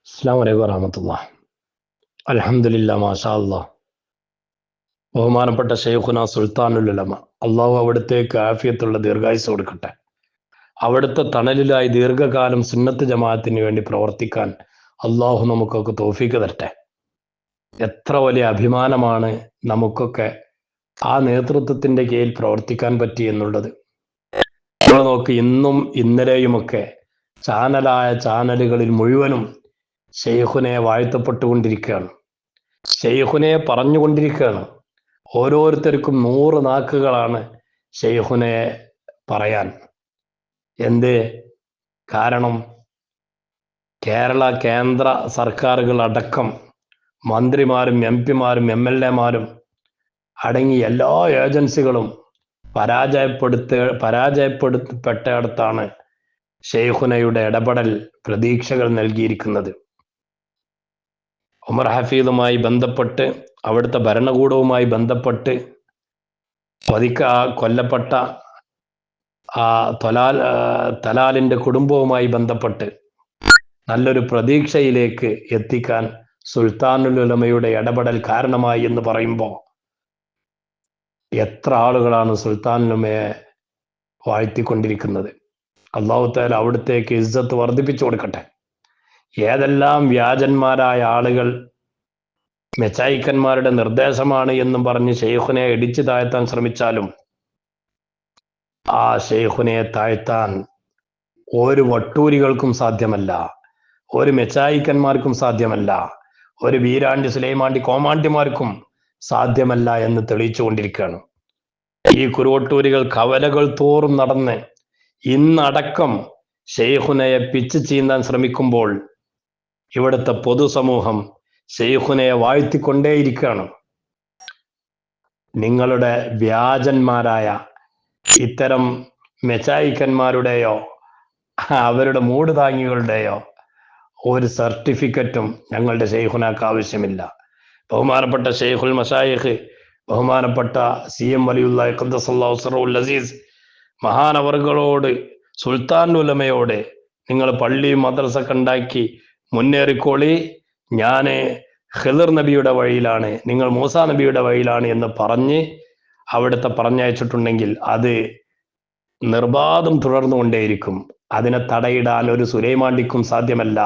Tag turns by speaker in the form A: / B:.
A: അസ്സലാമു അലൈക്കും വറഹ്മത്തുള്ളാഹി. അൽഹംദുലില്ലാഹ് മാഷാ അല്ലാഹ്. ബഹുമാനപ്പെട്ട ശൈഖുന സുൽത്താനുൽ ഉലമ, അള്ളാഹു അവിടുത്തേക്ക് ആഫിയത്തുള്ള ദീർഘായുസ്സ് കൊടുക്കട്ടെ. അവിടുത്തെ തണലിലായി ദീർഘകാലം സുന്നത്ത് ജമാഅത്തിന് വേണ്ടി പ്രവർത്തിക്കാൻ അള്ളാഹു നമുക്കൊക്കെ തൗഫീക്ക് തരട്ടെ. എത്ര വലിയ അഭിമാനമാണ് നമുക്കൊക്കെ ആ നേതൃത്വത്തിന്റെ കീഴിൽ പ്രവർത്തിക്കാൻ പറ്റി എന്നുള്ളത്. നമ്മൾ നോക്ക്, ഇന്നും ഇന്നലെയുമൊക്കെ ചാനലുകളിൽ മുഴുവനും ശൈഖുനെ വാഴ്ത്തപ്പെട്ടുകൊണ്ടിരിക്കുകയാണ്, ശൈഖുനെ പറഞ്ഞുകൊണ്ടിരിക്കുകയാണ്. ഓരോരുത്തർക്കും 100 നാക്കുകളാണ് ശൈഖുനെ പറയാൻ. എന്ത് കാരണം? കേരള കേന്ദ്ര സർക്കാരുകൾ അടക്കം മന്ത്രിമാരും MP-മാരും MLA-മാരും അടങ്ങി എല്ലാ ഏജൻസികളും പരാജയപ്പെടുത്തപ്പെട്ടിടത്താണ് ശൈഖുനയുടെ ഇടപെടൽ പ്രതീക്ഷകൾ നൽകിയിരിക്കുന്നത്. ഉമർ ഹഫീദുമായി ബന്ധപ്പെട്ട്, അവിടുത്തെ ഭരണകൂടവുമായി ബന്ധപ്പെട്ട് കൊല്ലപ്പെട്ട തലാലിന്റെ കുടുംബവുമായി ബന്ധപ്പെട്ട് നല്ലൊരു പ്രതീക്ഷയിലേക്ക് എത്തിക്കാൻ സുൽത്താനുൽ ഉലമയുടെ ഇടപെടൽ കാരണമായി എന്ന് പറയുമ്പോൾ എത്ര ആളുകളാണ് സുൽത്താനുൽ ഉലമയെ വാഴ്ത്തിക്കൊണ്ടിരിക്കുന്നത്. അല്ലാഹു തആല അവിടുത്തേക്ക് ഇസ്സത്ത് വർദ്ധിപ്പിച്ചു കൊടുക്കട്ടെ. ഏതെല്ലാം വ്യാജന്മാരായ ആളുകൾ മെച്ചായിക്കന്മാരുടെ നിർദ്ദേശമാണ് എന്നും പറഞ്ഞ് ശൈഖുനെ ഇടിച്ചു താഴ്ത്താൻ ശ്രമിച്ചാലും ആ ശൈഖുനെ താഴ്ത്താൻ ഒരു വട്ടൂരികൾക്കും സാധ്യമല്ല, ഒരു മെച്ചായിക്കന്മാർക്കും സാധ്യമല്ല, ഒരു വീരാണ്ടി സുലൈമാണ്ടി കോമാണ്ടിമാർക്കും സാധ്യമല്ല എന്ന് തെളിയിച്ചുകൊണ്ടിരിക്കുകയാണ്. ഈ കുരുവട്ടൂരികൾ കവലകൾ തോറും നടന്ന് ഇന്നടക്കം ശൈഖുനയെ പിച്ച് ചീന്താൻ ശ്രമിക്കുമ്പോൾ ഇവിടുത്തെ പൊതുസമൂഹം ശൈഖുനയെ വാഴ്ത്തിക്കൊണ്ടേയിരിക്കുകയാണ്. നിങ്ങളുടെ വ്യാജന്മാരായ ഇത്തരം മെച്ചായിക്കന്മാരുടെയോ അവരുടെ മൂട് താങ്ങികളുടെയോ ഒരു സർട്ടിഫിക്കറ്റും ഞങ്ങളുടെ ശൈഖുനാക്ക് ആവശ്യമില്ല. ബഹുമാനപ്പെട്ട ശൈഖുൽ മശായിഖ്, ബഹുമാനപ്പെട്ട CM വലിയുല്ലാഹി ഖദ്ദസല്ലാഹു സിർറഹുൽ അസീസ് മഹാനവറുകളോട്, സുൽത്താനുൽ ഉലമയോട് നിങ്ങൾ പള്ളി മദ്രസ ഉണ്ടാക്കി മുന്നേറിക്കോളി, ഞാൻ ഖിളിർ നബിയുടെ വഴിയിലാണ്, നിങ്ങൾ മൂസാ നബിയുടെ വഴിയിലാണ് എന്ന് പറഞ്ഞ് അവിടുത്തെ പറഞ്ഞയച്ചിട്ടുണ്ടെങ്കിൽ അത് നിർബാധം തുടർന്നുകൊണ്ടേയിരിക്കും. അതിനെ തടയിടാൻ ഒരു സുലൈമാണ്ടിക്കും സാധ്യമല്ല.